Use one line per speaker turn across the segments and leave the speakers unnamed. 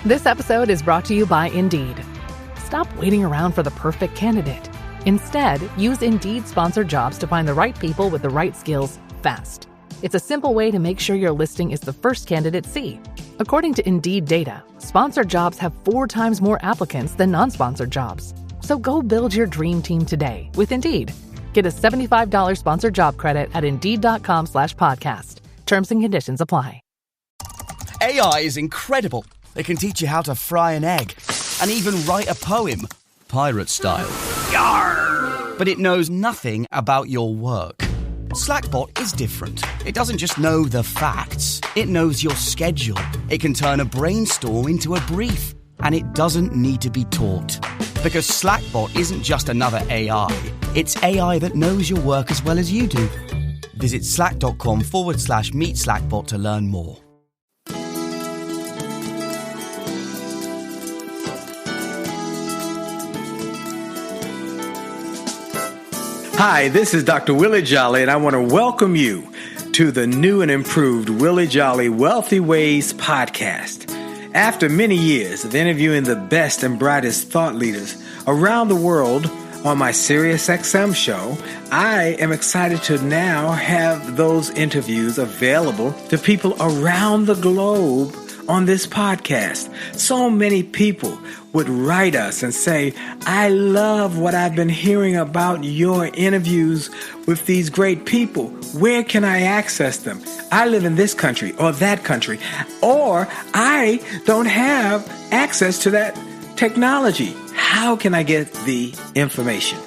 This episode is brought to you by Indeed. Stop waiting around for the perfect candidate. Instead, use Indeed sponsored jobs to find the right people with the right skills fast. It's a simple way to make sure your listing is the first candidates see. According to Indeed data, sponsored jobs have 4 times more applicants than non-sponsored jobs. So go build your dream team today with Indeed. Get a $75 sponsored job credit at Indeed.com/podcast. Terms and conditions apply.
AI is incredible. It can teach you how to fry an egg and even write a poem, pirate style. Yarr! But it knows nothing about your work. Slackbot is different. It doesn't just know the facts. It knows your schedule. It can turn a brainstorm into a brief. And it doesn't need to be taught. Because Slackbot isn't just another AI. It's AI that knows your work as well as you do. Visit slack.com/meet Slackbot to learn more.
Hi, this is Dr. Willie Jolley, and I want to welcome you to the new and improved Willie Jolley Wealthy Ways podcast. After many years of interviewing the best and brightest thought leaders around the world on my SiriusXM show, I am excited to now have those interviews available to people around the globe on this podcast. So many people would write us and say, I love what I've been hearing about your interviews with these great people. Where can I access them? I live in this country or that country, or I don't have access to that technology. How can I get the information?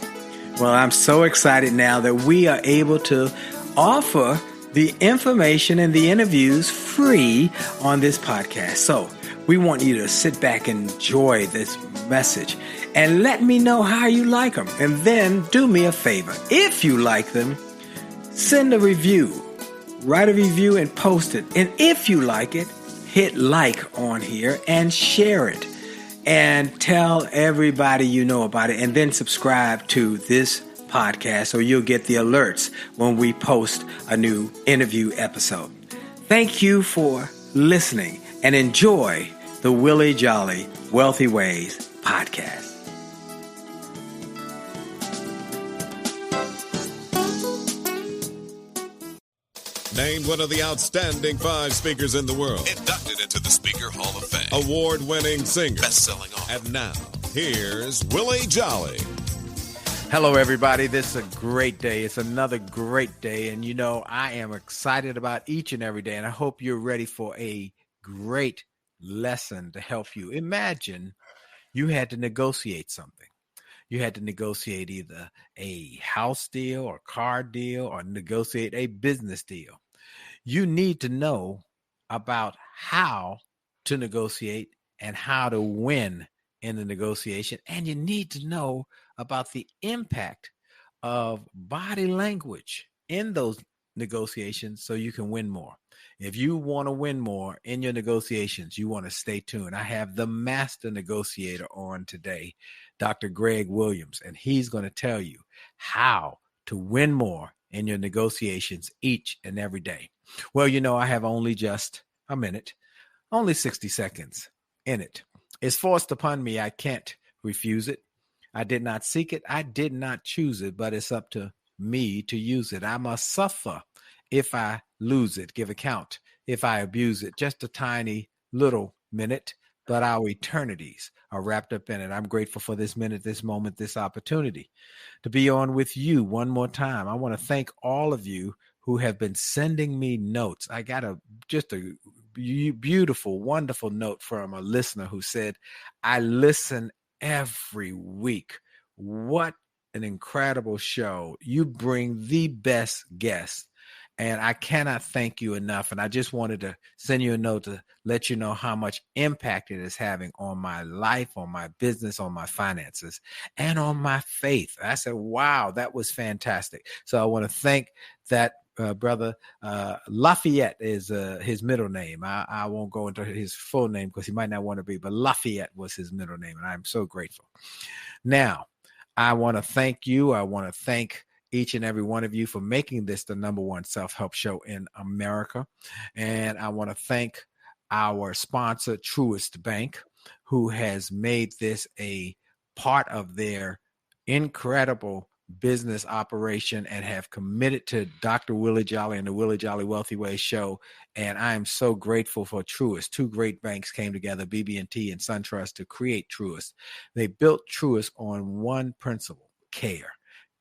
Well, I'm so excited now that we are able to offer the information and the interviews free on this podcast. So we want you to sit back and enjoy this message and let me know how you like them. And then do me a favor. If you like them, send a review, write a review and post it. And if you like it, hit like on here and share it and tell everybody you know about it, and then subscribe to this podcast so you'll get the alerts when we post a new interview episode. Thank you for listening and enjoy the Willie Jolley Wealthy Ways podcast.
Named one of the outstanding 5 speakers in the world.
Inducted into the Speaker Hall of Fame.
Award-winning singer.
Best-selling author.
And now, here's Willie Jolley.
Hello, everybody. This is a great day. It's another great day. And, you know, I am excited about each and every day. And I hope you're ready for a great lesson to help you. Imagine you had to negotiate something. You had to negotiate either a house deal or car deal or negotiate a business deal. You need to know about how to negotiate and how to win in the negotiation. And you need to know about the impact of body language in those negotiations so you can win more. If you want to win more in your negotiations, you want to stay tuned. I have the master negotiator on today, Dr. Greg Williams, and he's going to tell you how to win more in your negotiations each and every day. Well, you know, I have only just a minute, only 60 seconds in it. It's forced upon me. I can't refuse it. I did not seek it. I did not choose it, but it's up to me to use it. I must suffer if I lose it, give account if I abuse it. Just a tiny little minute, but our eternities are wrapped up in it. I'm grateful for this minute, this moment, this opportunity to be on with you one more time. I want to thank all of you who have been sending me notes. I got just a beautiful, wonderful note from a listener who said, I listen every week. What an incredible show. You bring the best guests. And I cannot thank you enough. And I just wanted to send you a note to let you know how much impact it is having on my life, on my business, on my finances, and on my faith. I said, wow, that was fantastic. So I want to thank that brother. Lafayette is his middle name. I won't go into his full name because he might not want to be, but Lafayette was his middle name. And I'm so grateful. Now, I want to thank you. I want to thank each and every one of you for making this the #1 self-help show in America. And I want to thank our sponsor, Truist Bank, who has made this a part of their incredible business operation and have committed to Dr. Willie Jolley and the Willie Jolley Wealthy Way show. And I am so grateful for Truist. Two great banks came together, BB&T and SunTrust, to create Truist. They built Truist on one principle: care.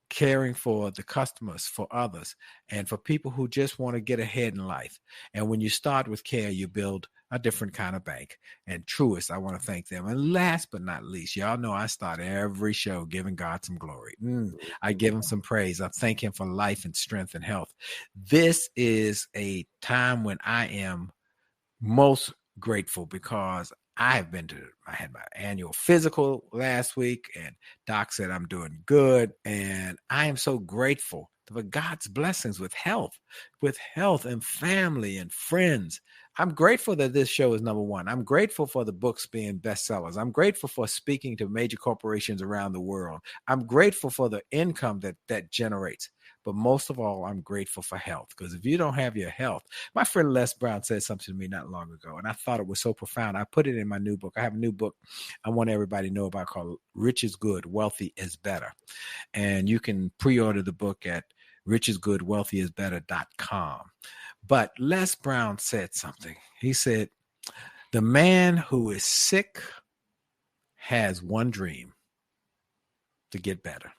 Caring for the customers, for others, and for people who just want to get ahead in life. And when you start with care, you build a different kind of bank. And Truist, I want to thank them. And last but not least, y'all know I start every show giving God some glory. I give him some praise. I thank him for life and strength and health. This is a time when I am most grateful because I had my annual physical last week, and Doc said I'm doing good. And I am so grateful for God's blessings with health and family and friends. I'm grateful that this show is number one. I'm grateful for the books being bestsellers. I'm grateful for speaking to major corporations around the world. I'm grateful for the income that generates. But most of all, I'm grateful for health, because if you don't have your health, my friend Les Brown said something to me not long ago, and I thought it was so profound. I put it in my new book. I have a new book I want everybody to know about called Rich is Good, Wealthy is Better. And you can pre-order the book at richisgoodwealthyisbetter.com. But Les Brown said something. He said, the man who is sick has one dream: to get better.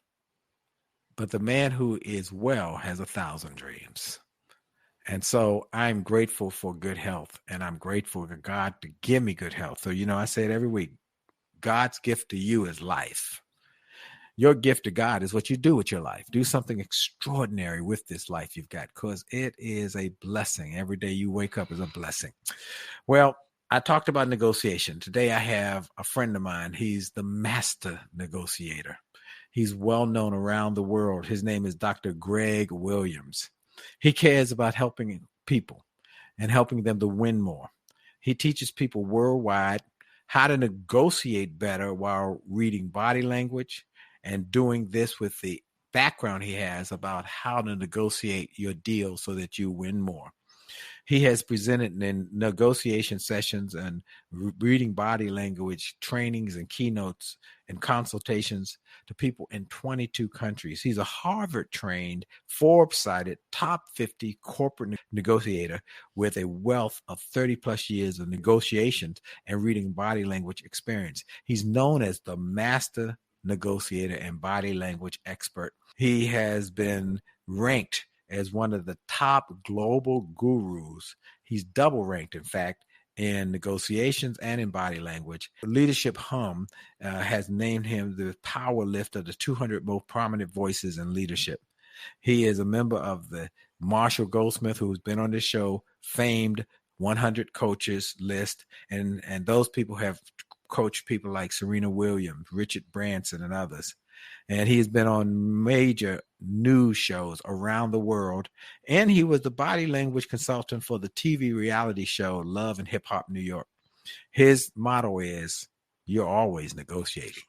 But the man who is well has 1,000 dreams. And so I'm grateful for good health, and I'm grateful for God to give me good health. So, I say it every week. God's gift to you is life. Your gift to God is what you do with your life. Do something extraordinary with this life you've got, because it is a blessing. Every day you wake up is a blessing. Well, I talked about negotiation. Today I have a friend of mine. He's the master negotiator. He's well known around the world. His name is Dr. Greg Williams. He cares about helping people and helping them to win more. He teaches people worldwide how to negotiate better while reading body language, and doing this with the background he has about how to negotiate your deal so that you win more. He has presented in negotiation sessions and reading body language trainings and keynotes and consultations to people in 22 countries. He's a Harvard-trained, Forbes-cited, top 50 corporate negotiator with a wealth of 30-plus years of negotiations and reading body language experience. He's known as the master negotiator and body language expert. He has been ranked as one of the top global gurus. He's double ranked, in fact, in negotiations and in body language. Leadership Hum has named him the power lift of the 200 most prominent voices in leadership. He is a member of the Marshall Goldsmith, who's been on this show, famed 100 coaches list. And those people have coached people like Serena Williams, Richard Branson, and others. And he's been on major news shows around the world. And he was the body language consultant for the TV reality show Love and Hip Hop New York. His motto is, you're always negotiating.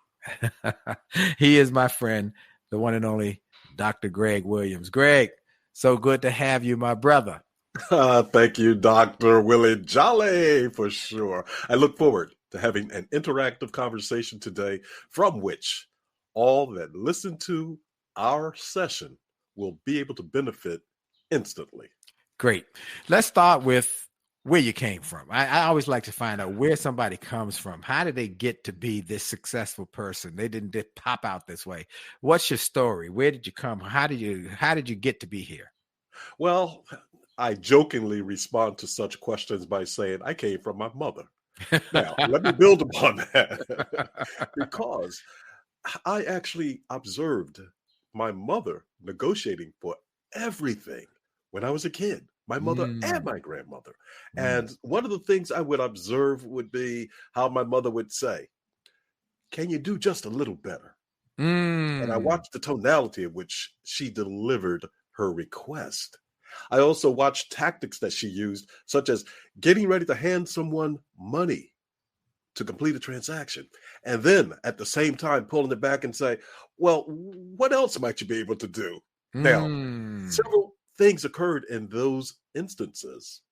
He is my friend, the one and only Dr. Greg Williams. Greg, so good to have you, my brother.
Thank you, Dr. Willie Jolley, for sure. I look forward to having an interactive conversation today from which all that listen to our session will be able to benefit instantly.
Great. Let's start with where you came from. I always like to find out where somebody comes from. How did they get to be this successful person? They didn't just pop out this way. What's your story? Where did you come? How did you get to be here?
Well, I jokingly respond to such questions by saying I came from my mother. Now, let me build upon that because I actually observed my mother negotiating for everything when I was a kid, my mother and my grandmother. And one of the things I would observe would be how my mother would say, can you do just a little better? And I watched the tonality of which she delivered her request. I also watched tactics that she used, such as getting ready to hand someone money to complete a transaction. And then at the same time, pulling it back and say, well, what else might you be able to do? Now, several things occurred in those instances.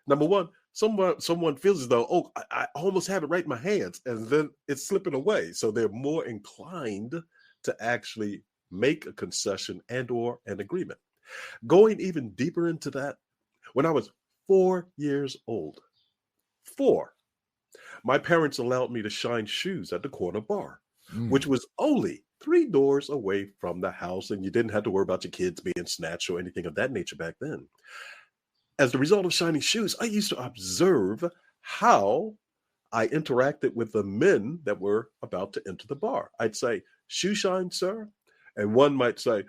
Number one, someone feels as though, oh, I almost have it right in my hands, and then it's slipping away. So they're more inclined to actually make a concession and or an agreement. Going even deeper into that, when I was 4 years old, my parents allowed me to shine shoes at the corner bar, which was only 3 doors away from the house, and you didn't have to worry about your kids being snatched or anything of that nature back then. As the result of shining shoes, I used to observe how I interacted with the men that were about to enter the bar. I'd say, "Shoe shine, sir?" And one might say,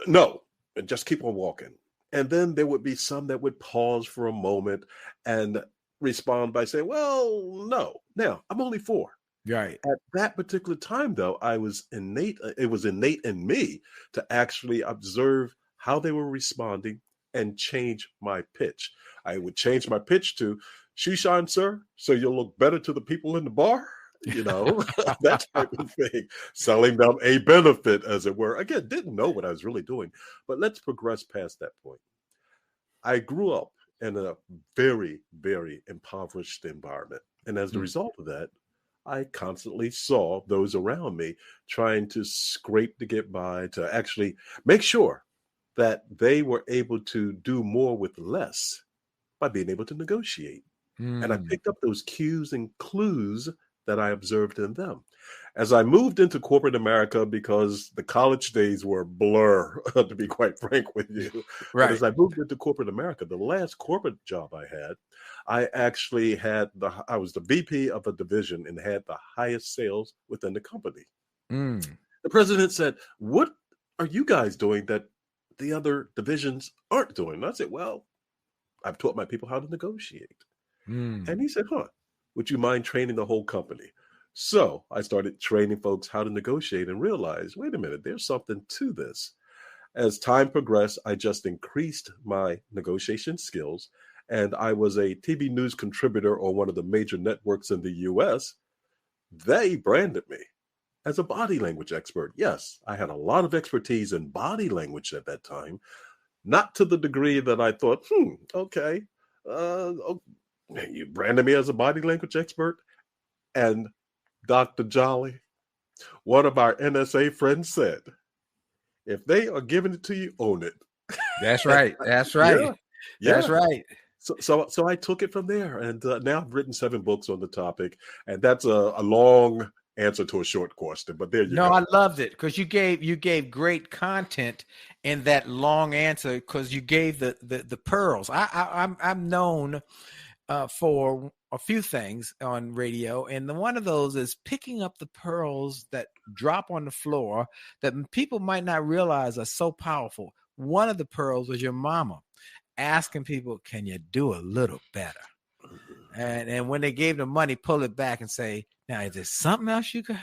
"No," and just keep on walking. And then there would be some that would pause for a moment and respond by saying, "Well, no." Now, I'm only 4.
Right.
At that particular time, though, it was innate in me to actually observe how they were responding and change my pitch. I would change my pitch to, "Shoe shine, sir, so you'll look better to the people in the bar." That type of thing, selling them a benefit, as it were. Again, didn't know what I was really doing, but let's progress past that point. I grew up in a very, very impoverished environment. And as a result of that, I constantly saw those around me trying to scrape to get by, to actually make sure that they were able to do more with less by being able to negotiate. And I picked up those cues and clues that I observed in them. As I moved into corporate America, because the college days were a blur, to be quite frank with you.
Right.
But as I moved into corporate America, the last corporate job I had, I actually I was the VP of a division and had the highest sales within the company. The president said, "What are you guys doing that the other divisions aren't doing?" And I said, "Well, I've taught my people how to negotiate." And he said, "Would you mind training the whole company?" So I started training folks how to negotiate and realized, wait a minute, there's something to this. As time progressed, I just increased my negotiation skills, and I was a TV news contributor on one of the major networks in the US. They branded me as a body language expert. Yes, I had a lot of expertise in body language at that time, not to the degree that I thought, okay, you branded me as a body language expert. And Dr. Jolley, one of our NSA friends said, "If they are giving it to you, own it."
That's right. That's right.
Yeah.
That's right.
So I took it from there, and now I've written 7 books on the topic, and that's a long answer to a short question. But there you go.
No, I loved it because you gave great content in that long answer, because you gave the pearls. I'm known for a few things on radio, and one of those is picking up the pearls that drop on the floor that people might not realize are so powerful. One of the pearls was your mama asking people, "Can you do a little better?" And when they gave the money, pull it back and say, "Now, is there something else you could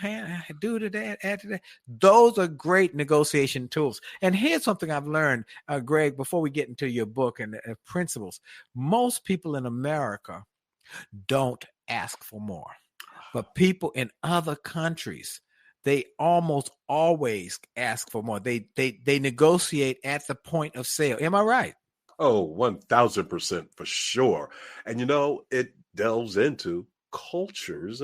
do to that, add to that?" Those are great negotiation tools. And here's something I've learned, Greg, before we get into your book and principles. Most people in America don't ask for more, but people in other countries, they almost always ask for more. They negotiate at the point of sale. Am I right?
Oh, 1000% for sure. And it delves into cultures,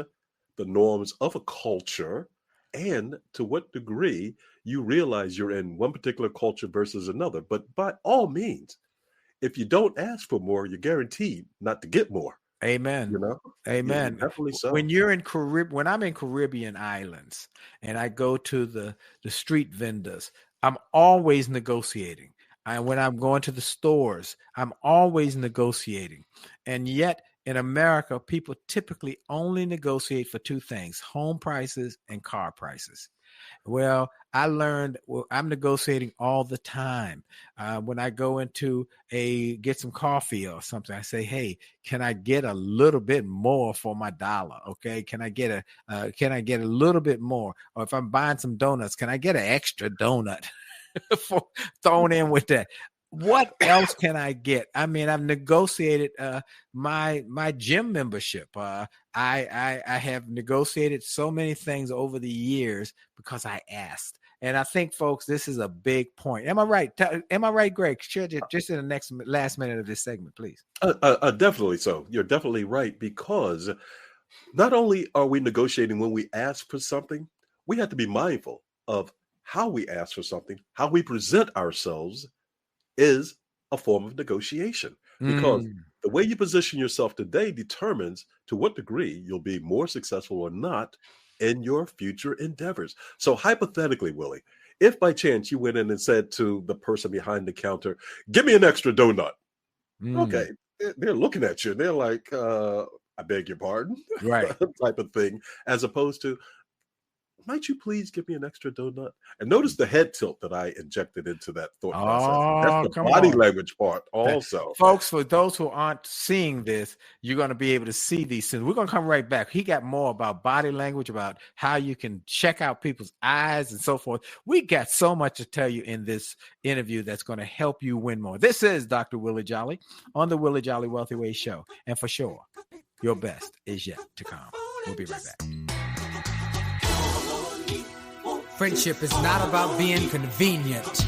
the norms of a culture, and to what degree you realize you're in one particular culture versus another. But by all means, if you don't ask for more, you're guaranteed not to get more.
Amen. Amen.
Yeah, definitely so.
When you're in when I'm in Caribbean islands and I go to the street vendors, I'm always negotiating. When I'm going to the stores, I'm always negotiating. And yet in America, people typically only negotiate for 2 things: home prices and car prices. Well, I learned I'm negotiating all the time. When I go into get some coffee or something, I say, "Hey, can I get a little bit more for my dollar? Okay, can I get a little bit more? Or if I'm buying some donuts, can I get an extra donut thrown in with that? What else can I get?" I mean, I've negotiated my gym membership. I have negotiated so many things over the years because I asked. And I think, folks, this is a big point. Am I right? Am I right, Greg? Share just in the last minute of this segment, please.
Definitely so. You're definitely right, because not only are we negotiating when we ask for something, we have to be mindful of how we ask for something, how we present ourselves is a form of negotiation, because the way you position yourself today determines to what degree you'll be more successful or not in your future endeavors. So hypothetically, Willie, if by chance you went in and said to the person behind the counter, "Give me an extra donut." Okay, they're looking at you and they're like, "I beg your pardon,"
Right.
type of thing, as opposed to, "Might you please give me an extra donut?" And notice the head tilt that I injected into that thought process. That's the body language part also.
Folks, for those who aren't seeing this, you're going to be able to see these things. We're going to come right back. He got more about body language, about how you can check out people's eyes and so forth. We got so much to tell you in this interview that's going to help you win more. This is Dr. Willie Jolley on the Willie Jolley Wealthy Way Show. And for sure, your best is yet to come. We'll be right back.
Friendship is not about being convenient.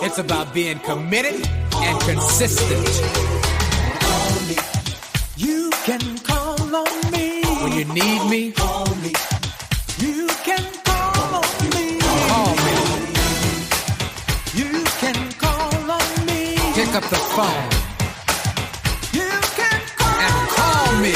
It's about being committed and consistent. You can call on me when you need me. You can call on me. Call me. You can call on me. Pick up the phone. You can call me.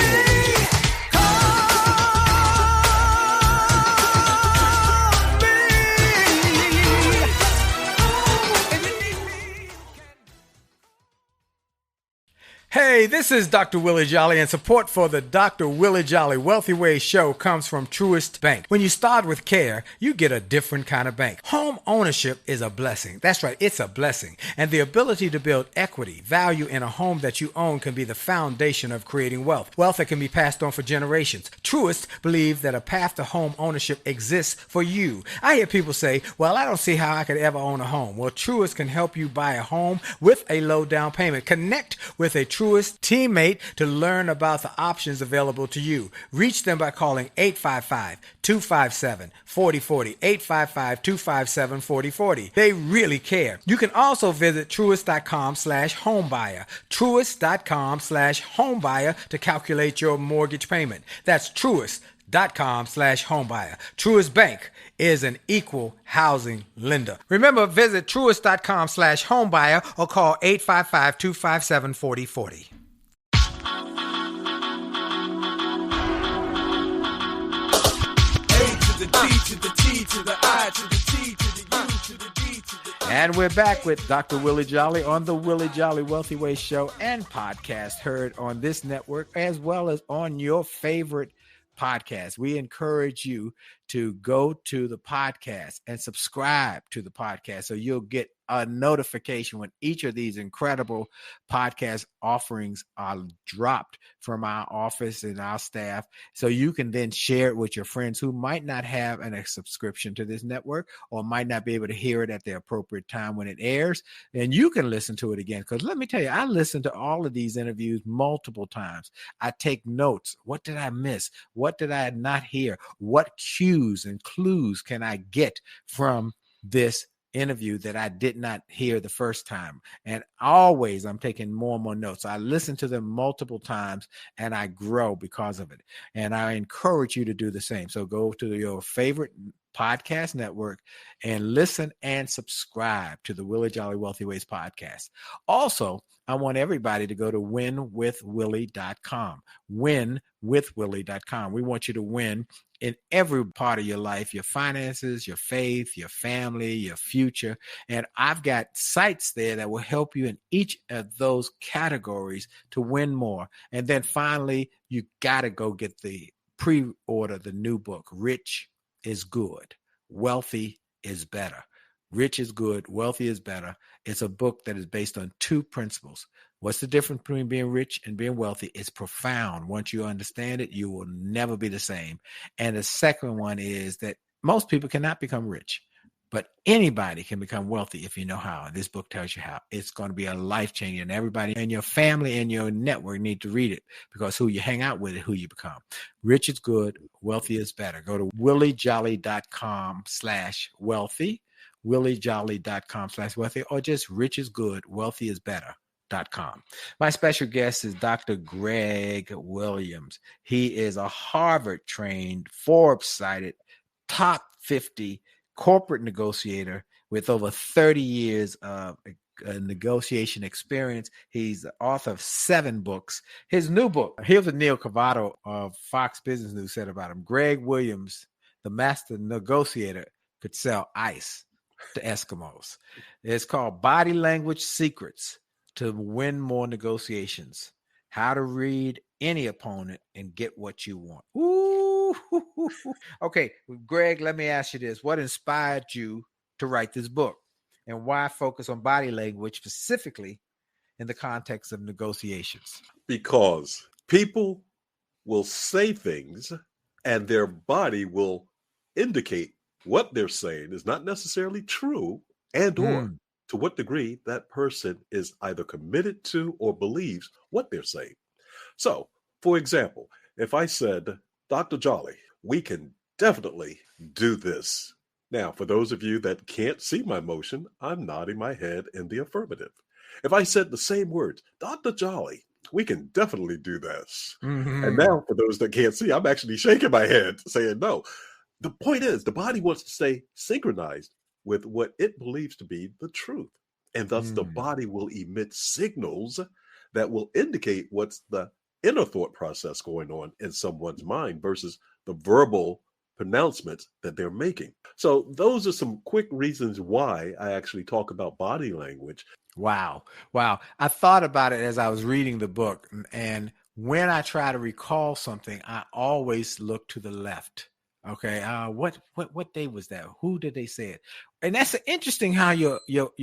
Hey, this is Dr. Willie Jolley, and support for the Dr. Willie Jolley Wealthy Way Show comes from Truist Bank. When you start with care, you get a different kind of bank. Home ownership is a blessing. That's right, it's a blessing. And the ability to build equity, value in a home that you own can be the foundation of creating wealth. Wealth that can be passed on for generations. Truist believes that a path to home ownership exists for you. I hear people say, well, I don't see how I could ever own a home. Well, Truist can help you buy a home with a low down payment. Connect with a Truist teammate to learn about the options available to you. Reach them by calling 855-257-4040, 855-257-4040. They really care. You can also visit truist.com/homebuyer, truist.com/homebuyer to calculate your mortgage payment. That's truist.com/homebuyer. Truist Bank is an equal housing lender. Remember, visit truist.com/homebuyer or call 855-257-4040. And we're back with Dr. Willie Jolley on the Willie Jolley Wealthy Way Show and podcast, heard on this network as well as on your favorite podcast. We encourage you to go to the podcast and subscribe to the podcast so you'll get a notification when each of these incredible podcast offerings are dropped from our office and our staff, so you can then share it with your friends who might not have a subscription to this network or might not be able to hear it at the appropriate time when it airs. And you can listen to it again, because let me tell you, I listen to all of these interviews multiple times. I take notes. What did I miss? What did I not hear? What cues and clues can I get from this interview that I did not hear the first time? And always I'm taking more and more notes. I listen to them multiple times and I grow because of it. And I encourage you to do the same. So go to your favorite podcast network and listen and subscribe to the Willie Jolley Wealthy Ways podcast. Also, I want everybody to go to winwithwillie.com, winwithwillie.com. We want you to win in every part of your life, your finances, your faith, your family, your future. And I've got sites there that will help you in each of those categories to win more. And then finally, you got to go get the pre-order, the new book, Rich is Good, Wealthy is Better. Rich is good, wealthy is better. It's a book that is based on two principles. What's the difference between being rich and being wealthy? It's profound. Once you understand it, you will never be the same. And the second one is that most people cannot become rich. But anybody can become wealthy if you know how. And this book tells you how. It's going to be a life changer. And everybody in your family and your network need to read it, because who you hang out with is who you become. Rich is good. Wealthy is better. Go to williejolly.com/wealthy, williejolly.com/wealthy, or just rich is good, wealthy is better.com. My special guest is Dr. Greg Williams. He is a Harvard-trained, Forbes-cited, top 50 corporate negotiator with over 30 years of negotiation experience. He's the author of 7 books. His new book, here's what Neil Cavato of Fox Business News said about him. Greg Williams, the master negotiator, could sell ice to Eskimos. It's called Body Language Secrets to Win More Negotiations. How to read any opponent and get what you want. Ooh. Okay, Greg, let me ask you this. What inspired you to write this book, and why focus on body language specifically in the context of negotiations?
Because people will say things and their body will indicate what they're saying is not necessarily true, and or to what degree that person is either committed to or believes what they're saying. So, for example, if I said, Dr. Jolley, we can definitely do this. Now, for those of you that can't see my motion, I'm nodding my head in the affirmative. If I said the same words, Dr. Jolley, we can definitely do this. And now, for those that can't see, I'm actually shaking my head saying no. The point is, the body wants to stay synchronized with what it believes to be the truth. And thus the body will emit signals that will indicate what's the inner thought process going on in someone's mind versus the verbal pronouncements that they're making. So those are some quick reasons why I actually talk about body language.
Wow. I thought about it as I was reading the book, and when I try to recall something, I always look to the left. Okay. What day was that? Who did they say it? And that's interesting how your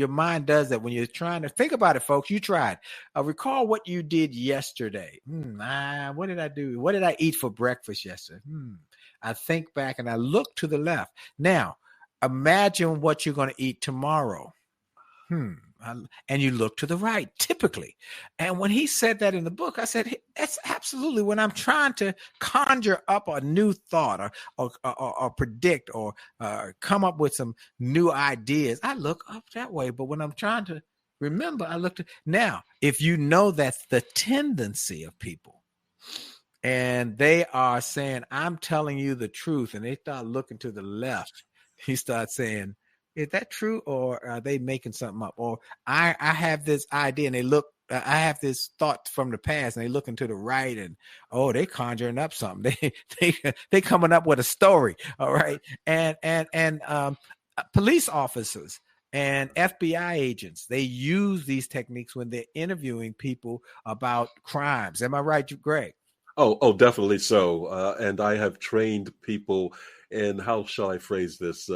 mind does that when you're trying to think about it, folks. You tried. Recall what you did yesterday. What did I do? What did I eat for breakfast yesterday? I think back and I look to the left. Now, imagine what you're going to eat tomorrow. And you look to the right, typically. And when he said that in the book, I said, that's absolutely when I'm trying to conjure up a new thought or predict or come up with some new ideas. I look up that way. But when I'm trying to remember, I look to now, if you know that's the tendency of people, and they are saying, I'm telling you the truth, and they start looking to the left, he starts saying, is that true, or are they making something up? Or I have this idea, and they look. I have this thought from the past, and they looking to the right, and they conjuring up something. They coming up with a story. All right, and police officers and FBI agents, they use these techniques when they're interviewing people about crimes. Am I right, Greg?
Oh, definitely so. And I have trained people in, how shall I phrase this,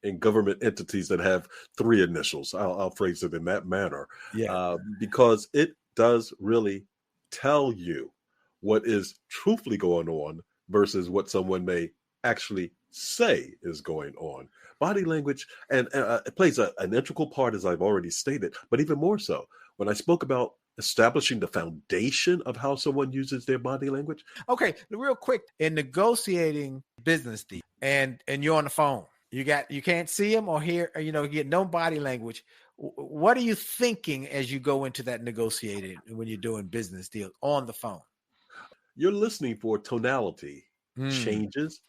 in government entities that have 3 initials. I'll phrase it in that manner. Because it does really tell you what is truthfully going on versus what someone may actually say is going on. Body language, and it plays an integral part, as I've already stated, but even more so, when I spoke about establishing the foundation of how someone uses their body language.
Okay, real quick, in negotiating business deal, and you're on the phone, you can't see them or hear, you get no body language. What are you thinking as you go into that negotiating when you're doing business deals on the phone?
You're listening for tonality changes.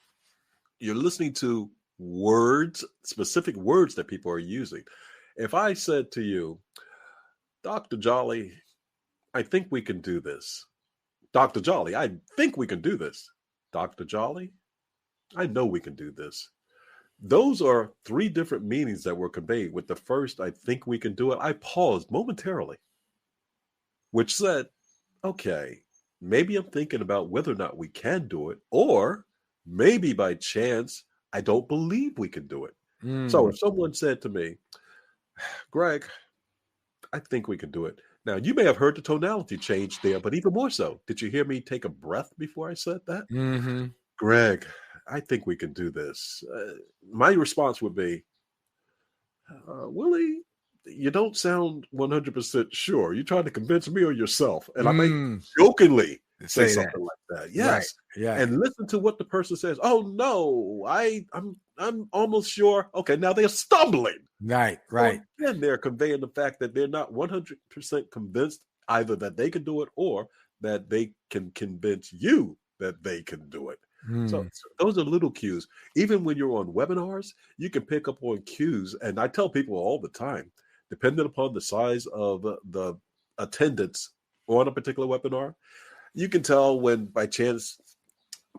You're listening to words, specific words that people are using. If I said to you, Dr. Jolley, I think we can do this. Dr. Jolley, I think we can do this. Dr. Jolley, I know we can do this. Those are 3 different meanings that were conveyed. With the first, I think we can do it, I paused momentarily, which said, okay, maybe I'm thinking about whether or not we can do it, or maybe by chance, I don't believe we can do it. So if someone said to me, Greg, I think we can do it. Now, you may have heard the tonality change there, but even more so, did you hear me take a breath before I said that? Greg, I think we can do this. My response would be, Willie, you don't sound 100% sure. You trying to convince me or yourself? And I might jokingly say something like that. Yes.
Right. Yeah.
And listen to what the person says. Oh no, I'm almost sure. Okay, now they're stumbling.
Right.
So again, they're conveying the fact that they're not 100% convinced either that they can do it or that they can convince you that they can do it. So those are little cues. Even when you're on webinars, you can pick up on cues. And I tell people all the time, depending upon the size of the attendance on a particular webinar, you can tell when by chance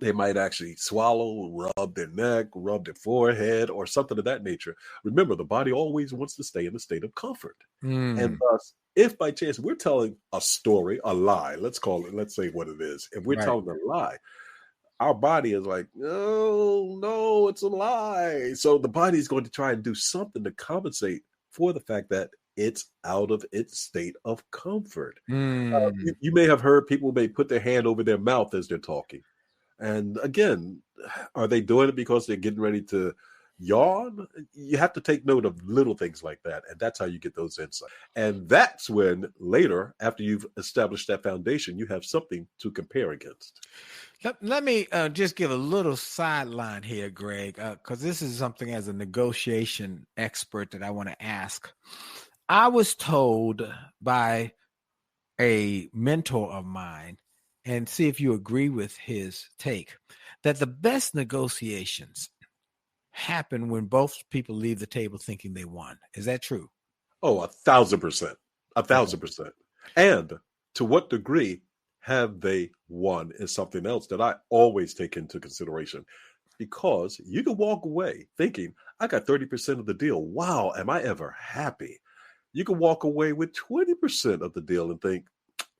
they might actually swallow, rub their neck, rub their forehead, or something of that nature. Remember, the body always wants to stay in a state of comfort. And thus, if by chance we're telling a story, a lie, let's say what it is. If we're telling a lie, our body is like, oh, no, it's a lie. So the body is going to try and do something to compensate for the fact that it's out of its state of comfort. You may have heard people may put their hand over their mouth as they're talking. And again, are they doing it because they're getting ready to yawn? You have to take note of little things like that. And that's how you get those insights. And that's when later, after you've established that foundation, you have something to compare against.
Let me just give a little sideline here, Greg, because this is something as a negotiation expert that I want to ask. I was told by a mentor of mine, and see if you agree with his take, that the best negotiations happen when both people leave the table thinking they won. Is that true?
Oh, 1,000%. 1,000%. And to what degree have they won is something else that I always take into consideration, because you can walk away thinking, I got 30% of the deal. Wow, am I ever happy? You can walk away with 20% of the deal and think,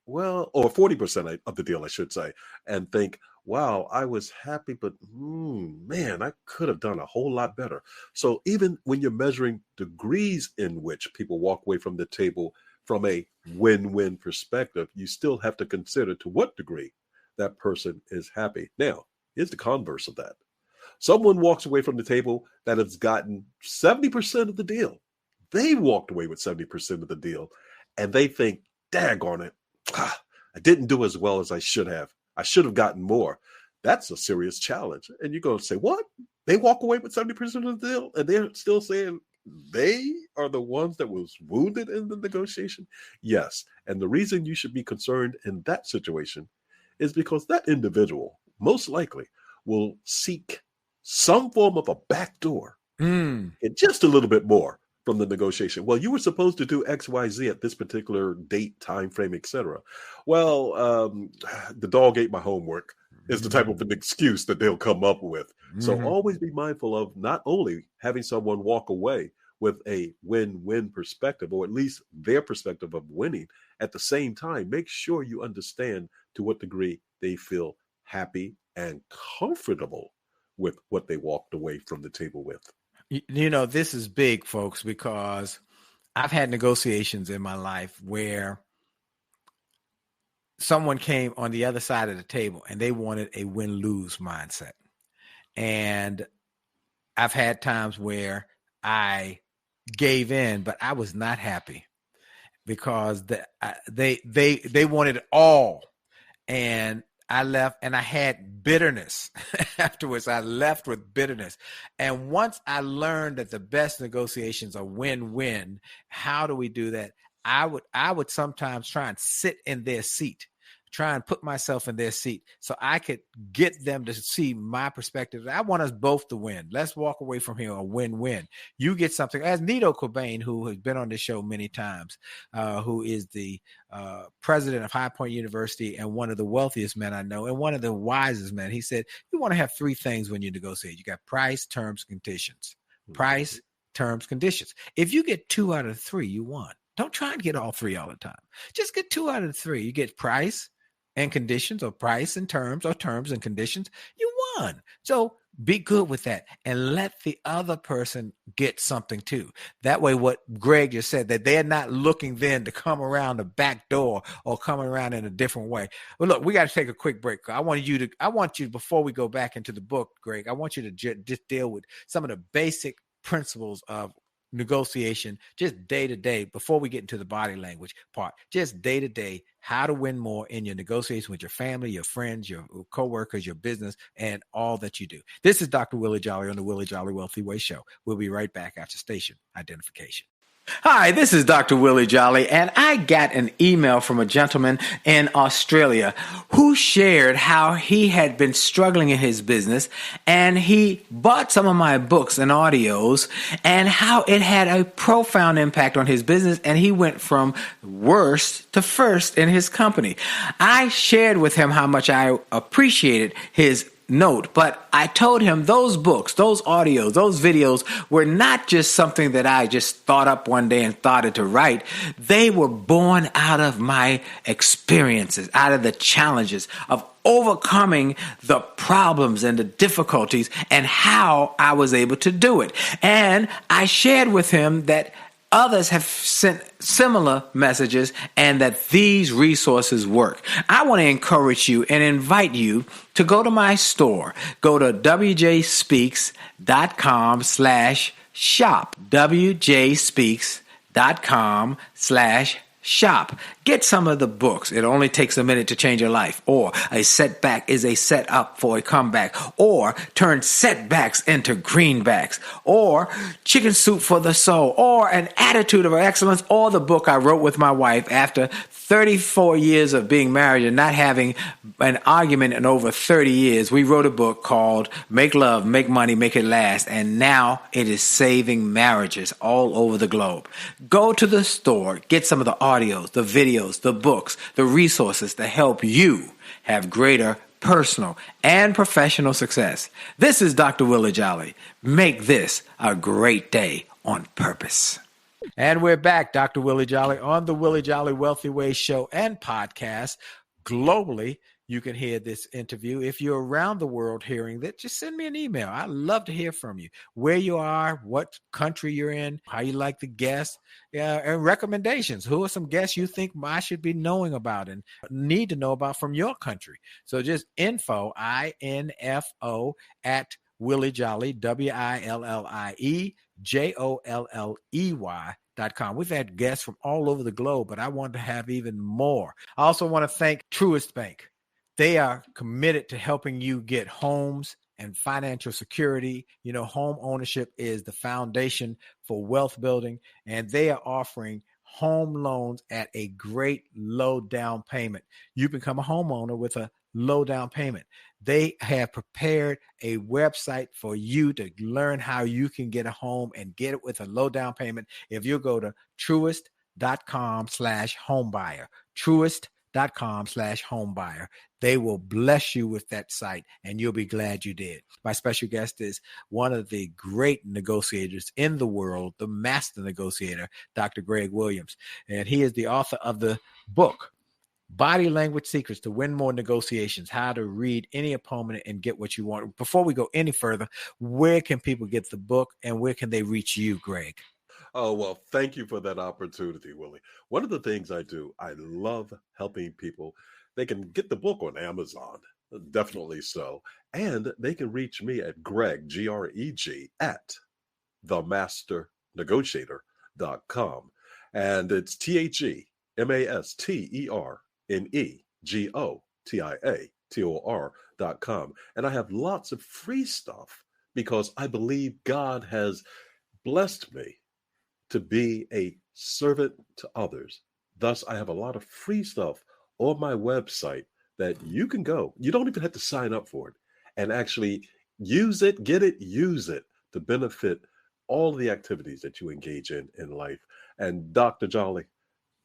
well, or 40% of the deal, I should say, and think, wow, I was happy, but man, I could have done a whole lot better. So even when you're measuring degrees in which people walk away from the table from a win-win perspective, you still have to consider to what degree that person is happy. Now, here's the converse of that. Someone walks away from the table that has gotten 70% of the deal. They walked away with 70% of the deal, and they think, daggone it, I didn't do as well as I should have. I should have gotten more. That's a serious challenge. And you're going to say, what? They walk away with 70% of the deal, and they're still saying they are the ones that was wounded in the negotiation? Yes. And the reason you should be concerned in that situation is because that individual most likely will seek some form of a backdoor and just a little bit more from the negotiation. Well, you were supposed to do X, Y, Z at this particular date, time frame, etc. Well, the dog ate my homework is the type of an excuse that they'll come up with. So always be mindful of not only having someone walk away with a win-win perspective, or at least their perspective of winning. At the same time, make sure you understand to what degree they feel happy and comfortable with what they walked away from the table with.
You know, this is big, folks, because I've had negotiations in my life where someone came on the other side of the table and they wanted a win-lose mindset. And I've had times where I gave in, but I was not happy because they wanted it all. And I left and I had bitterness afterwards. I left with bitterness. And once I learned that the best negotiations are win-win, how do we do that? I would sometimes try and sit in their seat, try and put myself in their seat so I could get them to see my perspective. I want us both to win. Let's walk away from here a win-win. You get something, as Nito Cobain, who has been on this show many times, who is the president of High Point University and one of the wealthiest men I know and one of the wisest men. He said, you want to have three things when you negotiate. You got price, terms, conditions. Price, terms, conditions. If you get 2 out of 3, you won. Don't try and get all 3 all the time. Just get 2 out of 3. You get price and conditions, or price and terms, or terms and conditions, you won. So be good with that and let the other person get something too. That way, what Greg just said, that they're not looking then to come around the back door or coming around in a different way. Well, look, we got to take a quick break. I want you, before we go back into the book, Greg, I want you to just deal with some of the basic principles of negotiation, just day to day, before we get into the body language part, just day to day, how to win more in your negotiation with your family, your friends, your coworkers, your business, and all that you do. This is Dr. Willie Jolley on the Willie Jolley Wealthy Way Show. We'll be right back after station identification. Hi, this is Dr. Willie Jolley, and I got an email from a gentleman in Australia who shared how he had been struggling in his business, and he bought some of my books and audios, and how it had a profound impact on his business, and he went from worst to first in his company. I shared with him how much I appreciated his note, but I told him those books, those audios, those videos were not just something that I just thought up one day and thought to write. They were born out of my experiences, out of the challenges of overcoming the problems and the difficulties and how I was able to do it. And I shared with him that others have sent similar messages and that these resources work. I want to encourage you and invite you to go to my store. Go to wjspeaks.com/shop. wjspeaks.com/shop. Get some of the books. It only takes a minute to change your life. Or a setback is a setup for a comeback. Or turn setbacks into greenbacks. Or chicken soup for the soul. Or an attitude of excellence. Or the book I wrote with my wife after 34 years of being married and not having an argument in over 30 years. We wrote a book called Make Love, Make Money, Make It Last. And now it is saving marriages all over the globe. Go to the store. Get some of the audios, the videos, the books, the resources to help you have greater personal and professional success. This is Dr. Willie Jolley. Make this a great day on purpose. And we're back, Dr. Willie Jolley, on the Willie Jolley Wealthy Way Show and podcast. Globally, you can hear this interview. If you're around the world hearing that, just send me an email. I'd love to hear from you, where you are, what country you're in, how you like the guests, and recommendations. Who are some guests you think I should be knowing about and need to know about from your country? So just info, INFO, at Willie Jolley, WILLIEJOLLEY.com. We've had guests from all over the globe, but I want to have even more. I also want to thank Truist Bank. They are committed to helping you get homes and financial security. You know, home ownership is the foundation for wealth building, and they are offering home loans at a great low down payment. You become a homeowner with a low down payment. They have prepared a website for you to learn how you can get a home and get it with a low down payment. If you go to truist.com/homebuyer, truist.com/homebuyer, they will bless you with that site and you'll be glad you did. My special guest is one of the great negotiators in the world, the master negotiator, Dr. Greg Williams. And he is the author of the book, Body Language Secrets to Win More Negotiations, how to read any opponent and get what you want. Before we go any further, where can people get the book and where can they reach you, Greg?
Oh, well, thank you for that opportunity, Willie. One of the things I do, I love helping people. They can get the book on Amazon, definitely so. And they can reach me at Greg, Greg, at themasternegotiator.com. And it's TheMasternegotiator.com. And I have lots of free stuff because I believe God has blessed me to be a servant to others. Thus, I have a lot of free stuff on my website that you can go. You don't even have to sign up for it and actually use it, get it, use it to benefit all the activities that you engage in life. And Dr. Jolley,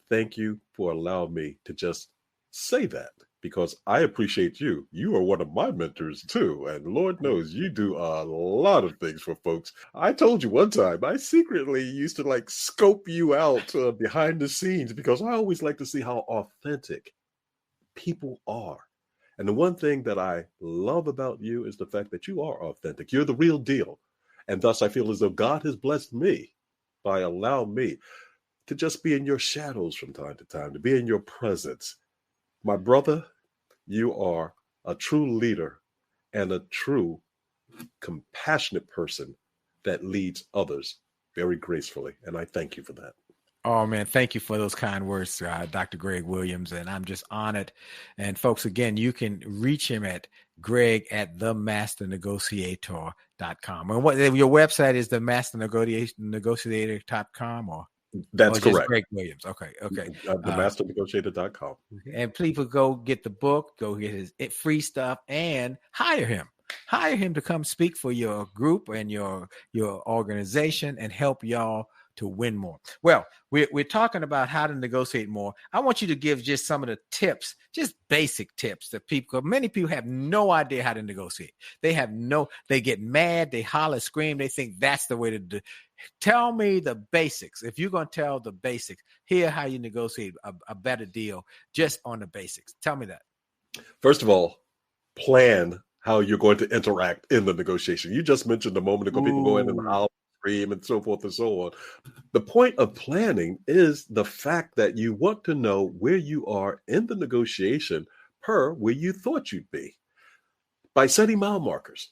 thank you for allowing me to just say that because I appreciate you. You are one of my mentors too. And Lord knows you do a lot of things for folks. I told you one time, I secretly used to scope you out behind the scenes because I always like to see how authentic people are. And the one thing that I love about you is the fact that you are authentic. You're the real deal. And thus I feel as though God has blessed me by allowing me to just be in your shadows from time to time, to be in your presence. My brother, you are a true leader and a true compassionate person that leads others very gracefully, and I thank you for that.
Oh, man, thank you for those kind words, Dr. Greg Williams, and I'm just honored. And folks, again, you can reach him at greg@themasternegotiator.com. And what your website is, themasternegotiator.com, or
That's
just
correct.
Greg Williams. Okay.
Themasternegotiator.com.
And people go get the book, go get his free stuff, and hire him. Hire him to come speak for your group and your organization and help y'all to win more. Well, we're talking about how to negotiate more. I want you to give just some of the tips, just basic tips that people, many people have no idea how to negotiate. They get mad, they holler, scream, they think that's the way to do. Tell me the basics. If you're going to tell the basics, here how you negotiate a better deal just on the basics. Tell me that.
First of all, plan how you're going to interact in the negotiation. You just mentioned a moment ago, people go in and holler, scream, and so forth and so on. The point of planning is the fact that you want to know where you are in the negotiation per where you thought you'd be. By setting mile markers,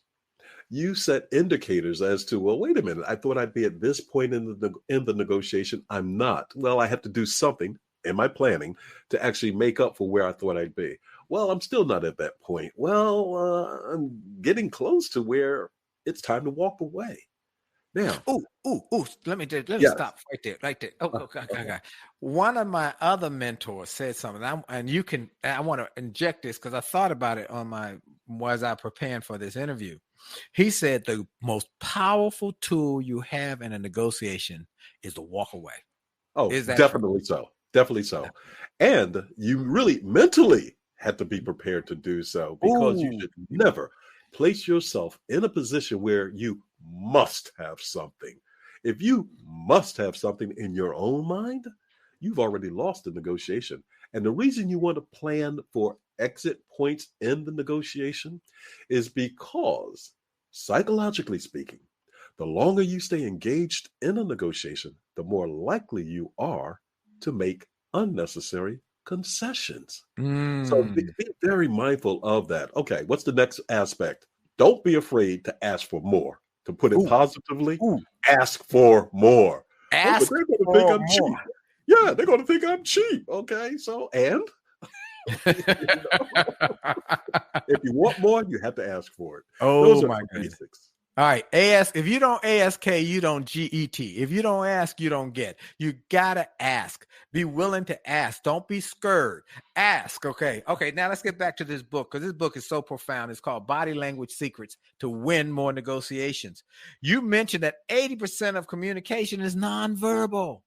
you set indicators as to, well, wait a minute, I thought I'd be at this point in the negotiation. I'm not. Well, I have to do something in my planning to actually make up for where I thought I'd be. Well, I'm still not at that point. Well, I'm getting close to where it's time to walk away. Now,
let me
Yes.
stop right there. Okay. One of my other mentors said something, I want to inject this because I thought about it as I preparing for this interview. He said the most powerful tool you have in a negotiation is to walk away.
Oh,
Is that
definitely true? So. Definitely so. And you really mentally have to be prepared to do so, because you should never place yourself in a position where you must have something. If you must have something in your own mind, you've already lost the negotiation. And the reason you want to plan for exit points in the negotiation is because, psychologically speaking, the longer you stay engaged in a negotiation, the more likely you are to make unnecessary concessions. So be very mindful of that. Okay, what's the next aspect? Don't be afraid to ask for more. To put it positively, ask for more.
Ask
they're going to think I'm cheap. Yeah, they're going to think I'm cheap. Okay, so and if you want more, you have to ask for it. Those are my basics.
All right. If you don't ASK, you don't GET. If you don't ask, you don't get. You got to ask. Be willing to ask. Don't be scared. Ask. Okay. Now let's get back to this book, because this book is so profound. It's called Body Language Secrets to Win More Negotiations. You mentioned that 80% of communication is nonverbal.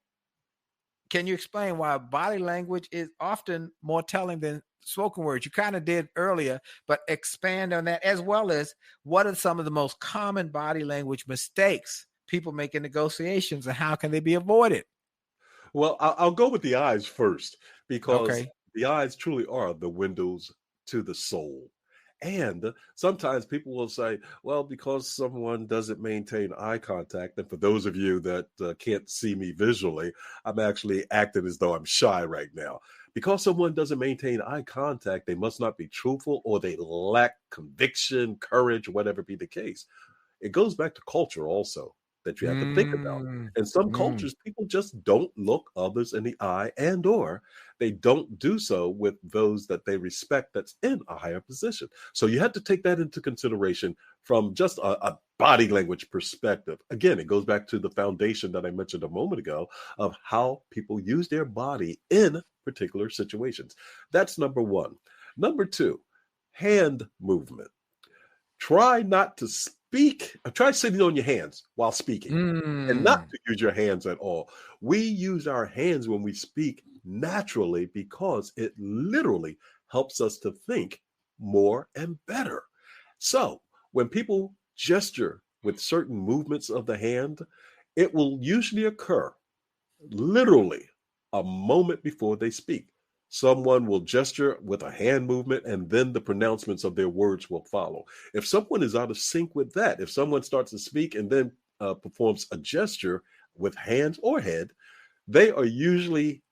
Can you explain why body language is often more telling than spoken words? You kind of did earlier, but expand on that, as well as what are some of the most common body language mistakes people make in negotiations, and how can they be avoided?
Well, I'll go with the eyes first, because the eyes truly are the windows to the soul. And sometimes people will say, well, because someone doesn't maintain eye contact, and for those of you that can't see me visually, I'm actually acting as though I'm shy right now. Because someone doesn't maintain eye contact, they must not be truthful, or they lack conviction, courage, whatever be the case. It goes back to culture also that you have to think about. In some cultures, people just don't look others in the eye, and or they don't do so with those that they respect that's in a higher position. So you have to take that into consideration from just a body language perspective. Again, it goes back to the foundation that I mentioned a moment ago of how people use their body in particular situations. That's number one. Number two, hand movement. Try not to speak. Try sitting on your hands while speaking and not to use your hands at all. We use our hands when we speak naturally because it literally helps us to think more and better. So when people gesture with certain movements of the hand, it will usually occur literally a moment before they speak. Someone will gesture with a hand movement, and then the pronouncements of their words will follow. If someone is out of sync with that, if someone starts to speak and then performs a gesture with hands or head, they are usually,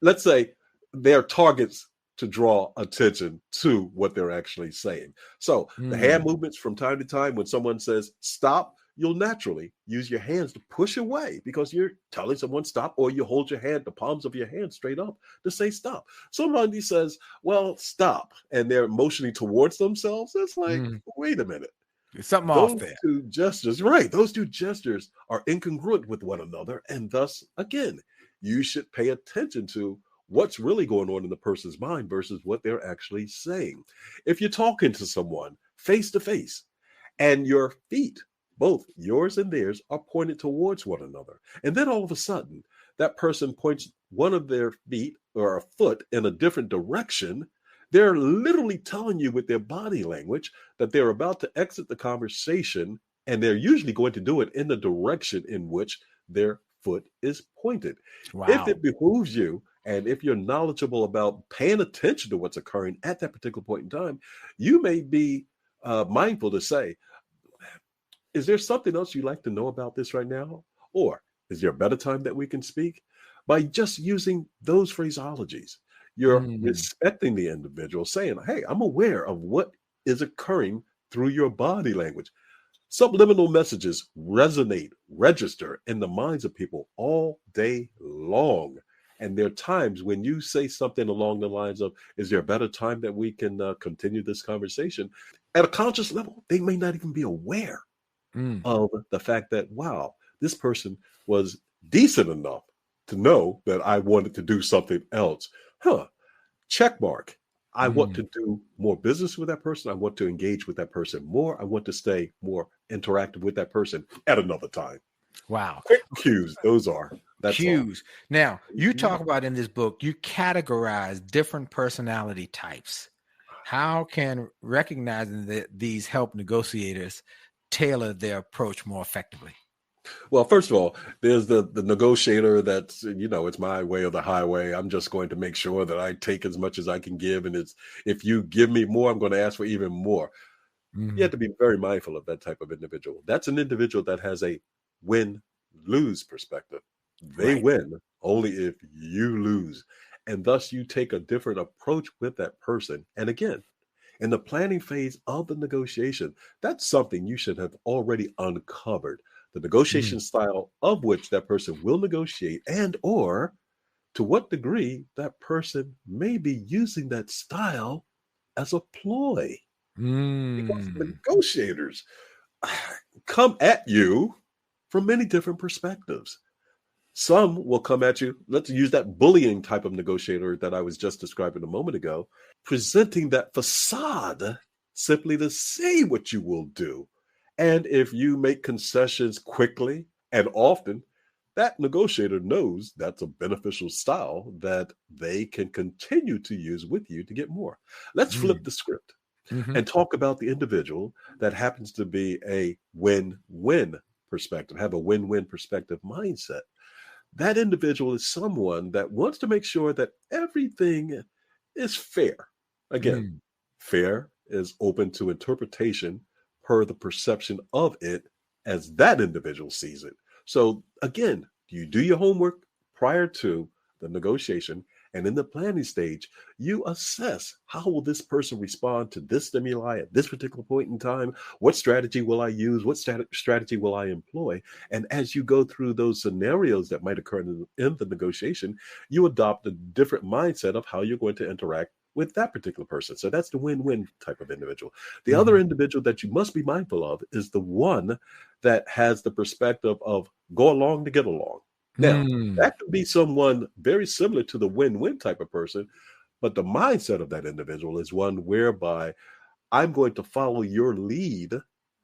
let's say, they're targets to draw attention to what they're actually saying. So the hand movements from time to time, when someone says stop, you'll naturally use your hands to push away because you're telling someone stop, or you hold your hand, the palms of your hand straight up to say stop. Somebody says, well, stop, and they're motioning towards themselves. It's like, wait a minute.
There's something
Those
off there.
two gestures, right? Those two gestures are incongruent with one another. And thus, again, you should pay attention to what's really going on in the person's mind versus what they're actually saying. If you're talking to someone face to face and your feet, both yours and theirs, are pointed towards one another, and then all of a sudden that person points one of their feet or a foot in a different direction, they're literally telling you with their body language that they're about to exit the conversation, and they're usually going to do it in the direction in which their foot is pointed.
Wow.
If it behooves you, and if you're knowledgeable about paying attention to what's occurring at that particular point in time, you may be mindful to say, is there something else you'd like to know about this right now? Or is there a better time that we can speak? By just using those phraseologies, you're respecting the individual, saying, hey, I'm aware of what is occurring through your body language. Subliminal messages resonate, register in the minds of people all day long. And there are times when you say something along the lines of, is there a better time that we can continue this conversation? At a conscious level, they may not even be aware of the fact that, wow, this person was decent enough to know that I wanted to do something else. Check mark. I want to do more business with that person. I want to engage with that person more. I want to stay more interactive with that person at another time.
Wow.
Quick cues, those are. That's
cues. All. Now, you talk about in this book, you categorize different personality types. How can recognizing these help negotiators tailor their approach more effectively?
Well, first of all, there's the negotiator that's, it's my way or the highway. I'm just going to make sure that I take as much as I can give. And it's, if you give me more, I'm going to ask for even more. You have to be very mindful of that type of individual. That's an individual that has a win-lose perspective. They win only if you lose. And thus you take a different approach with that person. And again, in the planning phase of the negotiation, that's something you should have already uncovered. The negotiation style of which that person will negotiate, and or to what degree that person may be using that style as a ploy. Because the negotiators come at you from many different perspectives. Some will come at you, let's use that bullying type of negotiator that I was just describing a moment ago, presenting that facade simply to say what you will do. And if you make concessions quickly and often, that negotiator knows that's a beneficial style that they can continue to use with you to get more. Let's flip the script and talk about the individual that happens to be a win-win perspective, have a win-win perspective mindset. That individual is someone that wants to make sure that everything is fair. Again, fair is open to interpretation per the perception of it as that individual sees it. So again, you do your homework prior to the negotiation, and in the planning stage, you assess how will this person respond to this stimuli at this particular point in time? What strategy will I use? What strategy will I employ? And as you go through those scenarios that might occur in the negotiation, you adopt a different mindset of how you're going to interact with that particular person. So that's the win-win type of individual. The other individual that you must be mindful of is the one that has the perspective of go along to get along. Now, that could be someone very similar to the win-win type of person, but the mindset of that individual is one whereby I'm going to follow your lead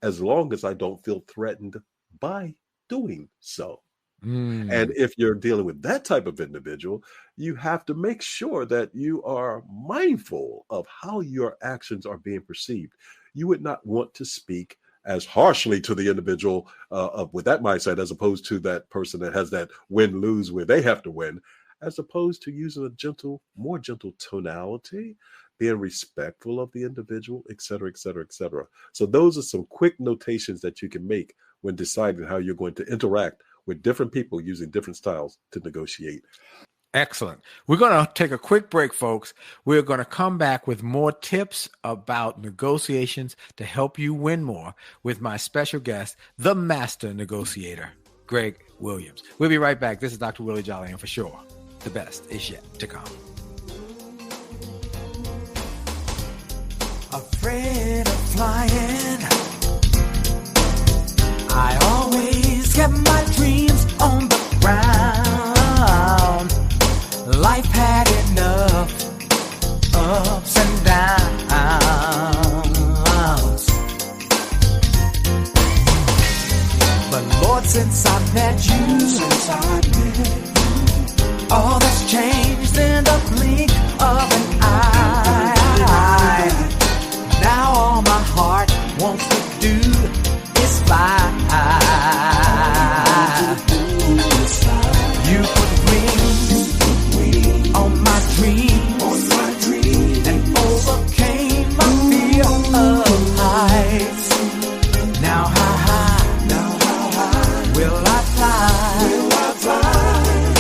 as long as I don't feel threatened by doing so. And if you're dealing with that type of individual, you have to make sure that you are mindful of how your actions are being perceived. You would not want to speak as harshly to the individual with that mindset, as opposed to that person that has that win-lose where they have to win, as opposed to using a more gentle tonality, being respectful of the individual, et cetera, et cetera, et cetera. So those are some quick notations that you can make when deciding how you're going to interact with different people using different styles to negotiate.
Excellent. We're going to take a quick break, folks. We're going to come back with more tips about negotiations to help you win more with my special guest, the master negotiator, Greg Williams. We'll be right back. This is Dr. Willie Jolley, and for sure, the best is yet to come.
Afraid of flying, I always kept my dreams on the ground. Life had enough ups and downs, but Lord, since I met you, all that's changed in the blink of an eye. Now all my heart wants to do is fly. You put wings on my dreams, and overcame my fear of heights. Now how high will I fly?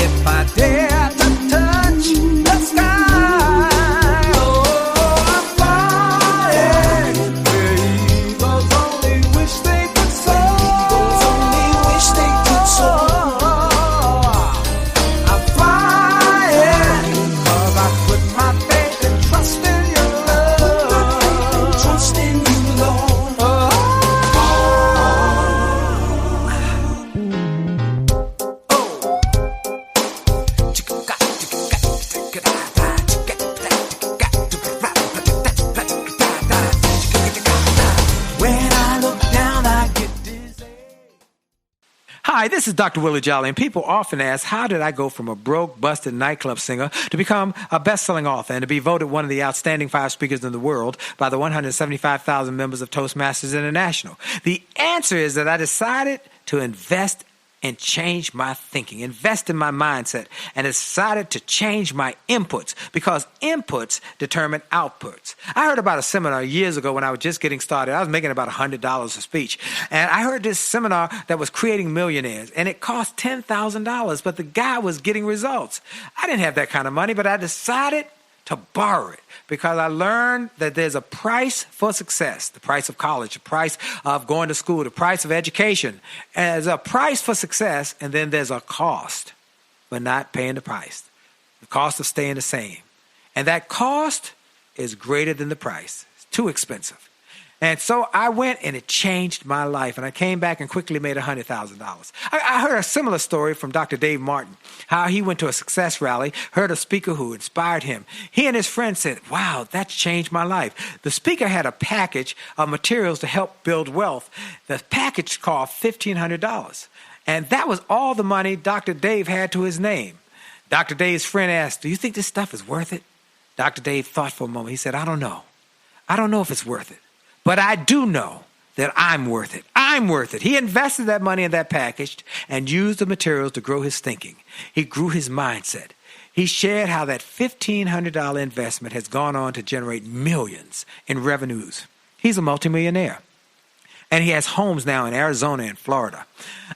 If I dare to touch the sky, oh, I'm flying. The eagles only wish they could soar. I'm flying, 'cause I put my faith and trust in your love. Trust in you, Lord. When I look down, I get dizzy.
Hi, this is Dr. Willie Jolley, and people often ask, how did I go from a broke, busted nightclub singer to become a best-selling author and to be voted one of the outstanding 5 speakers in the world by the 175,000 members of Toastmasters International? The answer is that I decided to invest and change my thinking, invest in my mindset, and decided to change my inputs, because inputs determine outputs. I heard about a seminar years ago when I was just getting started. I was making about $100 a speech. And I heard this seminar that was creating millionaires, and it cost $10,000, but the guy was getting results. I didn't have that kind of money, but I decided to borrow it, because I learned that there's a price for success, the price of college, the price of going to school, the price of education. And there's a price for success, and then there's a cost for not paying the price, the cost of staying the same. And that cost is greater than the price. It's too expensive. And so I went, and it changed my life. And I came back and quickly made $100,000. I heard a similar story from Dr. Dave Martin, how he went to a success rally, heard a speaker who inspired him. He and his friend said, wow, that's changed my life. The speaker had a package of materials to help build wealth. The package cost $1,500. And that was all the money Dr. Dave had to his name. Dr. Dave's friend asked, do you think this stuff is worth it? Dr. Dave thought for a moment. He said, I don't know. I don't know if it's worth it. But I do know that I'm worth it. I'm worth it. He invested that money in that package and used the materials to grow his thinking. He grew his mindset. He shared how that $1,500 investment has gone on to generate millions in revenues. He's a multimillionaire. And he has homes now in Arizona and Florida.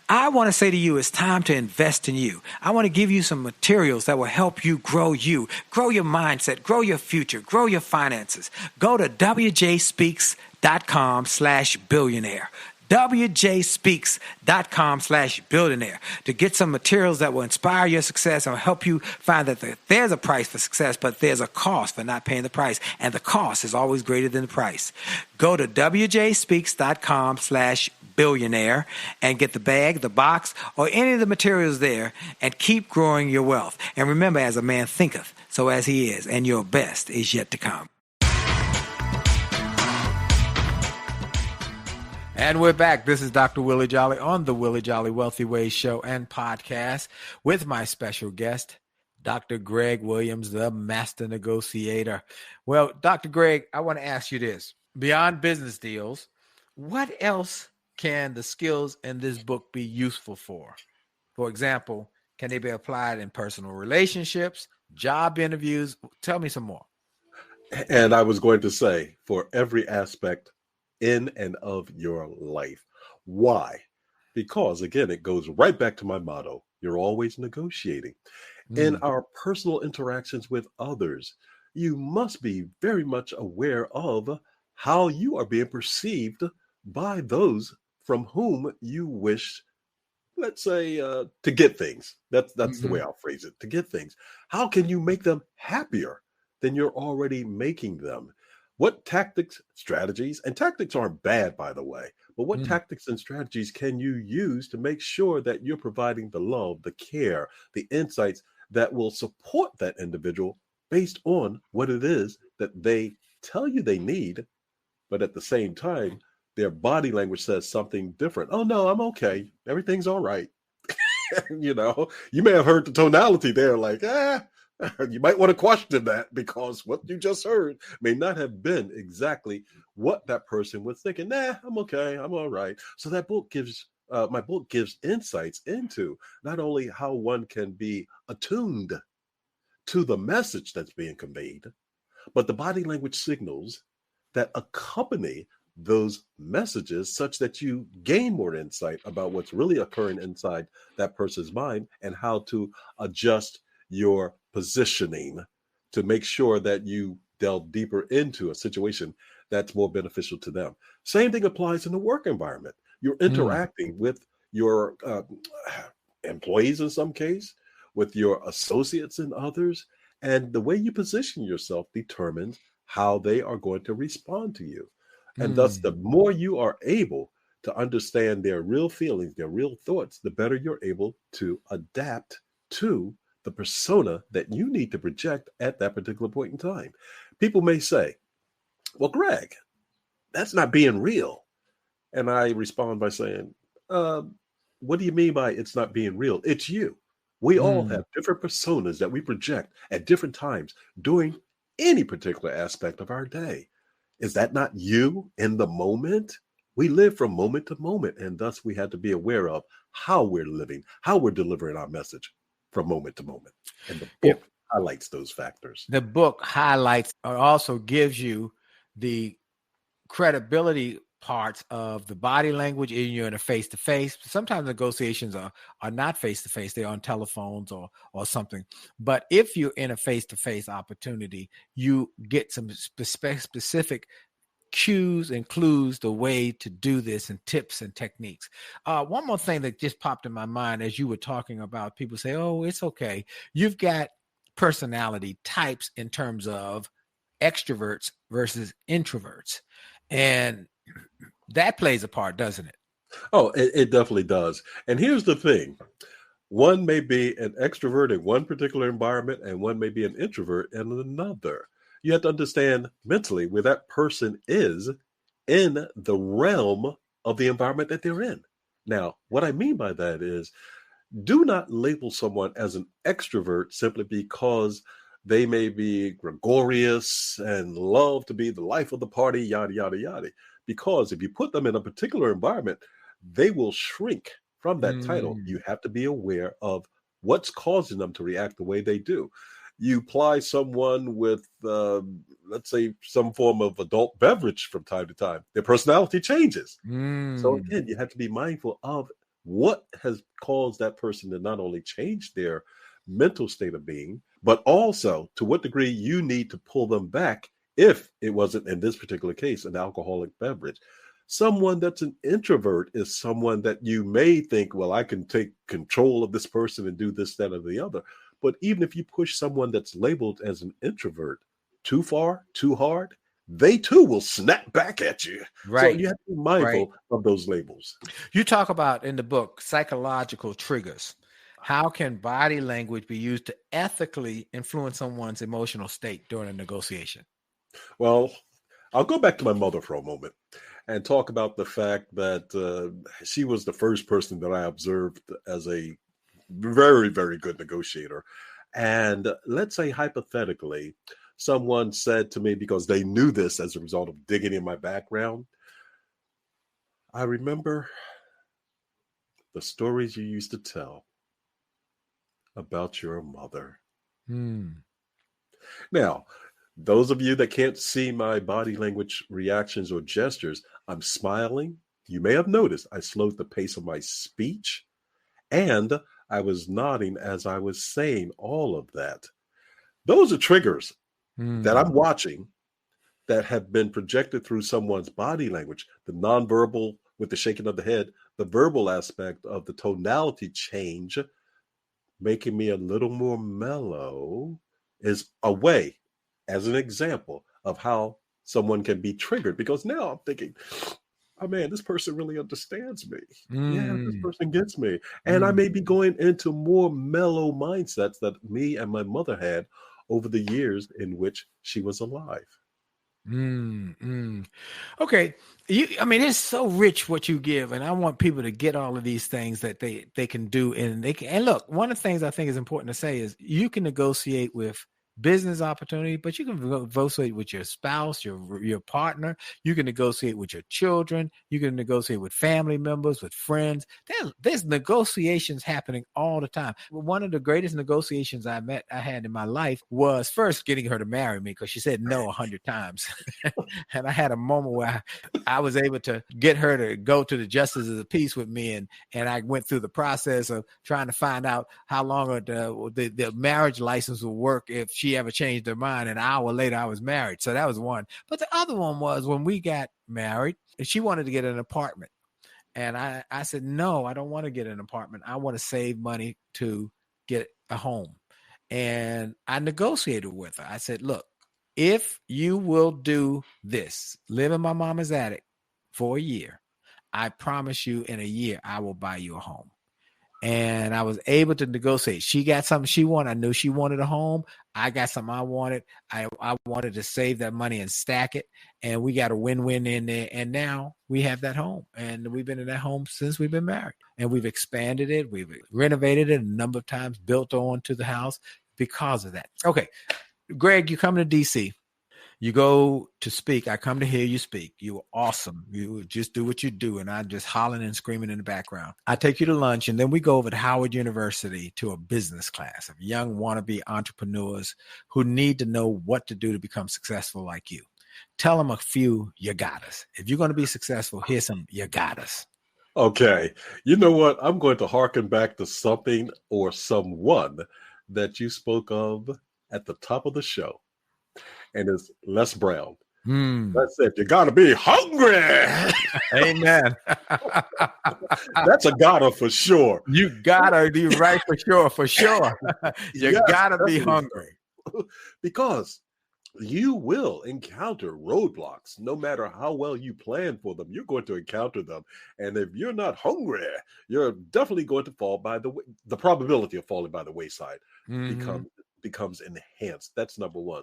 I want to say to you, it's time to invest in you. I want to give you some materials that will help you, grow your mindset, grow your future, grow your finances. Go to wjspeaks.com/billionaire. wjspeaks.com/billionaire to get some materials that will inspire your success and will help you find that there's a price for success, but there's a cost for not paying the price. And the cost is always greater than the price. Go to wjspeaks.com/billionaire and get the bag, the box, or any of the materials there, and keep growing your wealth. And remember, as a man thinketh, so as he is, and your best is yet to come. And we're back. This is Dr. Willie Jolley on the Willie Jolley Wealthy Ways Show and Podcast with my special guest, Dr. Greg Williams, the master negotiator. Well, Dr. Greg, I want to ask you this. Beyond business deals, what else can the skills in this book be useful for? For example, can they be applied in personal relationships, job interviews? Tell me some more.
And I was going to say, for every aspect in and of your life. Why? Because, again, it goes right back to my motto. You're always negotiating. In our personal interactions with others, you must be very much aware of how you are being perceived by those from whom you wish, let's say, to get things. That's the way I'll phrase it. To get things. How can you make them happier than you're already making them? What tactics, strategies, and tactics aren't bad, by the way, but what tactics and strategies can you use to make sure that you're providing the love, the care, the insights that will support that individual based on what it is that they tell you they need, but at the same time, their body language says something different. Oh, no, I'm okay. Everything's all right. You may have heard the tonality there, like, you might want to question that, because what you just heard may not have been exactly what that person was thinking. Nah, I'm okay. I'm all right. So that book gives, my book gives insights into not only how one can be attuned to the message that's being conveyed, but the body language signals that accompany those messages, such that you gain more insight about what's really occurring inside that person's mind and how to adjust your positioning to make sure that you delve deeper into a situation that's more beneficial to them. Same thing applies in the work environment. You're interacting with your employees in some case, with your associates and others, and the way you position yourself determines how they are going to respond to you. And thus, the more you are able to understand their real feelings, their real thoughts, the better you're able to adapt to the persona that you need to project at that particular point in time. People may say, well, Greg, that's not being real. And I respond by saying, what do you mean by it's not being real? It's you. We all have different personas that we project at different times during any particular aspect of our day. Is that not you in the moment? We live from moment to moment, and thus we have to be aware of how we're living, how we're delivering our message from moment to moment. And the book highlights those factors.
The book highlights or also gives you the credibility parts of the body language, and you're in a face-to-face. Sometimes negotiations are not face-to-face, they're on telephones or something. But if you're in a face-to-face opportunity, you get some specific cues and clues the way to do this, and tips and techniques. One more thing that just popped in my mind as you were talking about, people say, oh, it's okay. You've got personality types in terms of extroverts versus introverts. And that plays a part, doesn't it?
Oh, it definitely does. And here's the thing. One may be an extrovert in one particular environment, and one may be an introvert in another. You have to understand mentally where that person is in the realm of the environment that they're in. Now, what I mean by that is, do not label someone as an extrovert simply because they may be gregarious and love to be the life of the party, yada, yada, yada. Because if you put them in a particular environment, they will shrink from that title. You have to be aware of what's causing them to react the way they do. You apply someone with, let's say, some form of adult beverage from time to time, their personality changes. So again, you have to be mindful of what has caused that person to not only change their mental state of being, but also to what degree you need to pull them back if it wasn't, in this particular case, an alcoholic beverage. Someone that's an introvert is someone that you may think, well, I can take control of this person and do this, that, or the other. But even if you push someone that's labeled as an introvert too far, too hard, they too will snap back at you.
Right.
So you have to be mindful of those labels.
You talk about in the book psychological triggers. How can body language be used to ethically influence someone's emotional state during a negotiation?
Well, I'll go back to my mother for a moment and talk about the fact that she was the first person that I observed as a very, very good negotiator. And let's say hypothetically, someone said to me, because they knew this as a result of digging in my background, I remember the stories you used to tell about your mother. Now, those of you that can't see my body language reactions or gestures, I'm smiling. You may have noticed I slowed the pace of my speech, and I was nodding as I was saying all of that. Those are triggers that I'm watching that have been projected through someone's body language, the nonverbal with the shaking of the head, the verbal aspect of the tonality change, making me a little more mellow, is a way, as an example, of how someone can be triggered. Because now I'm thinking, oh man, this person really understands me. Yeah, this person gets me. And I may be going into more mellow mindsets that me and my mother had over the years in which she was alive.
Okay. It's so rich what you give, and I want people to get all of these things that they can do. And look, one of the things I think is important to say is you can negotiate with business opportunity, but you can negotiate with your spouse, your partner. You can negotiate with your children. You can negotiate with family members, with friends. There's negotiations happening all the time. One of the greatest negotiations I had in my life was first getting her to marry me, because she said no 100 times. And I had a moment where I was able to get her to go to the justices of the peace with me. And I went through the process of trying to find out how long the marriage license will work if she ever changed her mind. An hour later, I was married. So that was one. But the other one was when we got married, she wanted to get an apartment. And I said, no, I don't want to get an apartment. I want to save money to get a home. And I negotiated with her. I said, look, if you will do this, live in my mama's attic for a year, I promise you in a year, I will buy you a home. And I was able to negotiate. She got something she wanted. I knew she wanted a home. I got something I wanted. I wanted to save that money and stack it. And we got a win-win in there. And now we have that home. And we've been in that home since we've been married. And we've expanded it. We've renovated it a number of times, built on to the house because of that. Okay. Greg, you come to DC. You go to speak. I come to hear you speak. You were awesome. You just do what you do. And I'm just hollering and screaming in the background. I take you to lunch, and then we go over to Howard University to a business class of young wannabe entrepreneurs who need to know what to do to become successful like you. Tell them a few you got us. If you're going to be successful, here's some you got us.
Okay. You know what? I'm going to hearken back to something or someone that you spoke of at the top of the show. And it's Les Brown. That's it. You got to be hungry.
Amen.
That's a gotta for sure.
You gotta be right for sure. You
Yes,
gotta be
definitely.
hungry.
Because you will encounter roadblocks. No matter how well you plan for them, you're going to encounter them. And if you're not hungry, you're definitely going to fall by the way. The probability of falling by the wayside becomes enhanced. That's number one.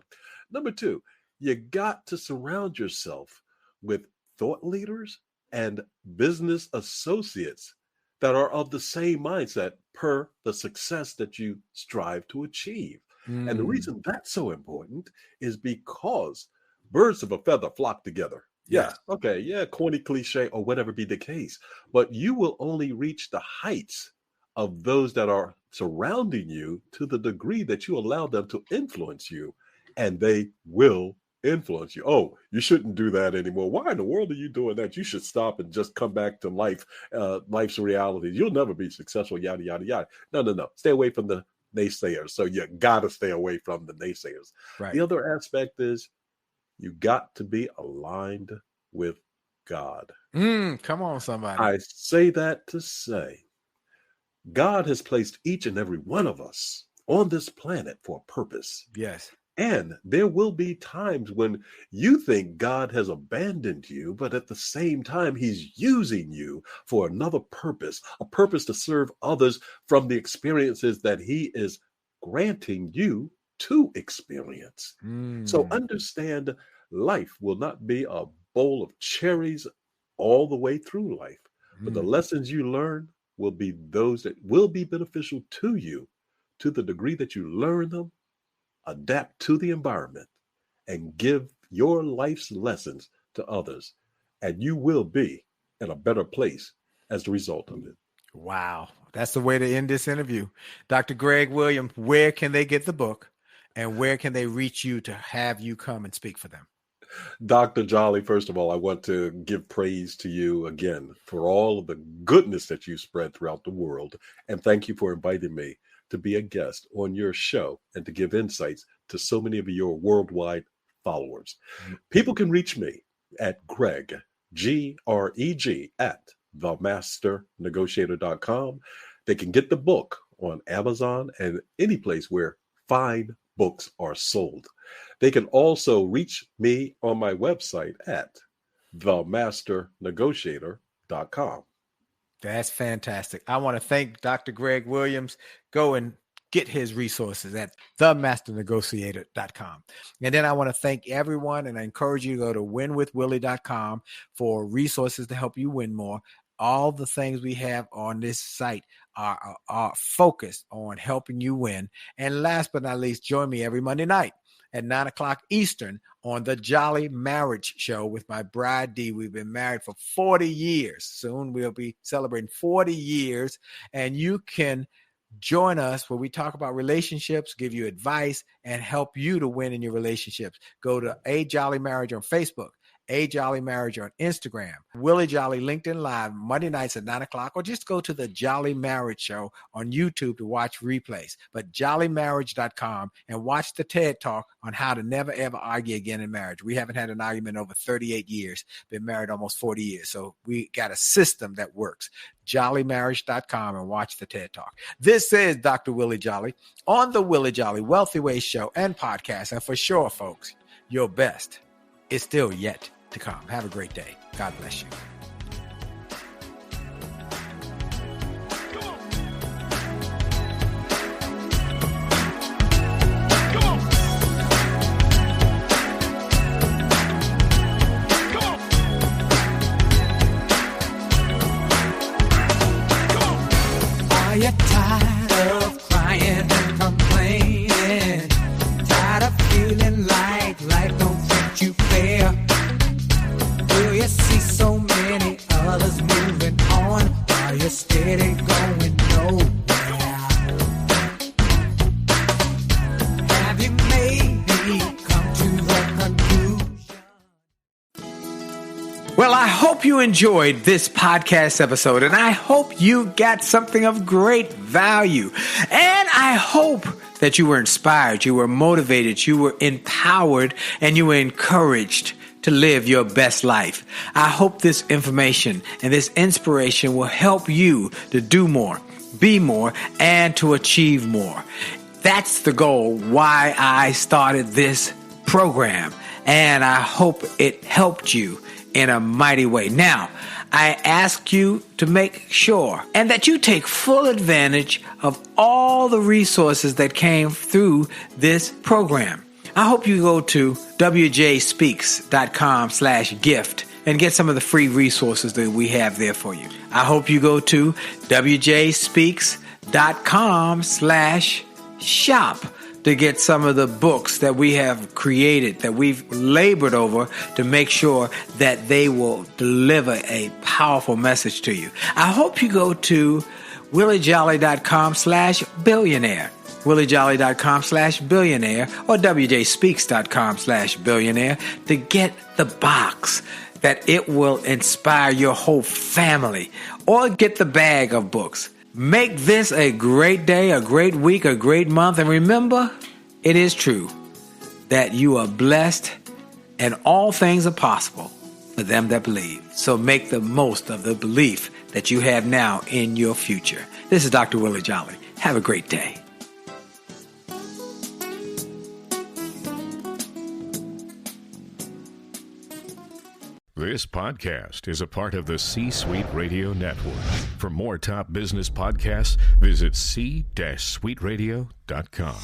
Number two, you got to surround yourself with thought leaders and business associates that are of the same mindset per the success that you strive to achieve. And the reason that's so important is because birds of a feather flock together. Yeah. Okay. Yeah. Corny cliche or whatever be the case. But you will only reach the heights of those that are surrounding you to the degree that you allow them to influence you, and they will influence you. Oh, you shouldn't do that anymore. Why in the world are you doing that? You should stop and just come back to life, life's realities. You'll never be successful, yada, yada, yada. No. Stay away from the naysayers. So you got to stay away from the naysayers.
Right.
The other aspect is you got to be aligned with God.
Come on, somebody.
I say that to say God has placed each and every one of us on this planet for a purpose.
Yes.
And there will be times when you think God has abandoned you, but at the same time, he's using you for another purpose, a purpose to serve others from the experiences that he is granting you to experience. So understand, life will not be a bowl of cherries all the way through life, but the lessons you learn will be those that will be beneficial to you to the degree that you learn them, adapt to the environment, and give your life's lessons to others. And you will be in a better place as a result of it.
Wow. That's the way to end this interview. Dr. Greg Williams, where can they get the book, and where can they reach you to have you come and speak for them?
Dr. Jolley, first of all, I want to give praise to you again for all of the goodness that you spread throughout the world. And thank you for inviting me to be a guest on your show and to give insights to so many of your worldwide followers. People can reach me at Greg, Greg, at themasternegotiator.com. They can get the book on Amazon and any place where fine books are sold. They can also reach me on my website at themasternegotiator.com.
That's fantastic. I want to thank Dr. Greg Williams. Go and get his resources at themasternegotiator.com. And then I want to thank everyone, and I encourage you to go to winwithwillie.com for resources to help you win more. All the things we have on this site are focused on helping you win. And last but not least, join me every Monday night at 9 o'clock Eastern on the Jolley Marriage Show with my bride, Dee. We've been married for 40 years. Soon we'll be celebrating 40 years. And you can join us where we talk about relationships, give you advice, and help you to win in your relationships. Go to A Jolley Marriage on Facebook, A Jolley Marriage on Instagram, Willie Jolley LinkedIn Live Monday nights at 9 o'clock, or just go to the Jolley Marriage Show on YouTube to watch replays. But jollymarriage.com and watch the TED Talk on how to never, ever argue again in marriage. We haven't had an argument over 38 years, been married almost 40 years. So we got a system that works. Jollymarriage.com and watch the TED Talk. This is Dr. Willie Jolley on the Willie Jolley Wealthy Ways Show and podcast. And for sure, folks, your best is still yet to come. Have a great day. God bless you.
Are you tired of crying and complaining? Tired of feeling like life don't treat you fair? Do you see so many others moving on while you're steady going nowhere? Have you maybe come to the conclusion?
Well, I hope you enjoyed this podcast episode, and I hope you got something of great value. And I hope that you were inspired, you were motivated, you were empowered, and you were encouraged to live your best life. I hope this information and this inspiration will help you to do more, be more, and to achieve more. That's the goal why I started this program, and I hope it helped you in a mighty way. Now, I ask you to make sure and that you take full advantage of all the resources that came through this program. I hope you go to wjspeaks.com/gift and get some of the free resources that we have there for you. I hope you go to wjspeaks.com/shop to get some of the books that we have created, that we've labored over to make sure that they will deliver a powerful message to you. I hope you go to williejolly.com/billionaire, williejolly.com/billionaire, or wjspeaks.com/billionaire to get the box that it will inspire your whole family, or get the bag of books. Make this a great day, a great week, a great month. And remember, it is true that you are blessed and all things are possible for them that believe. So make the most of the belief that you have now in your future. This is Dr. Willie Jolley. Have a great day.
This podcast is a part of the C-Suite Radio Network. For more top business podcasts, visit c-suiteradio.com.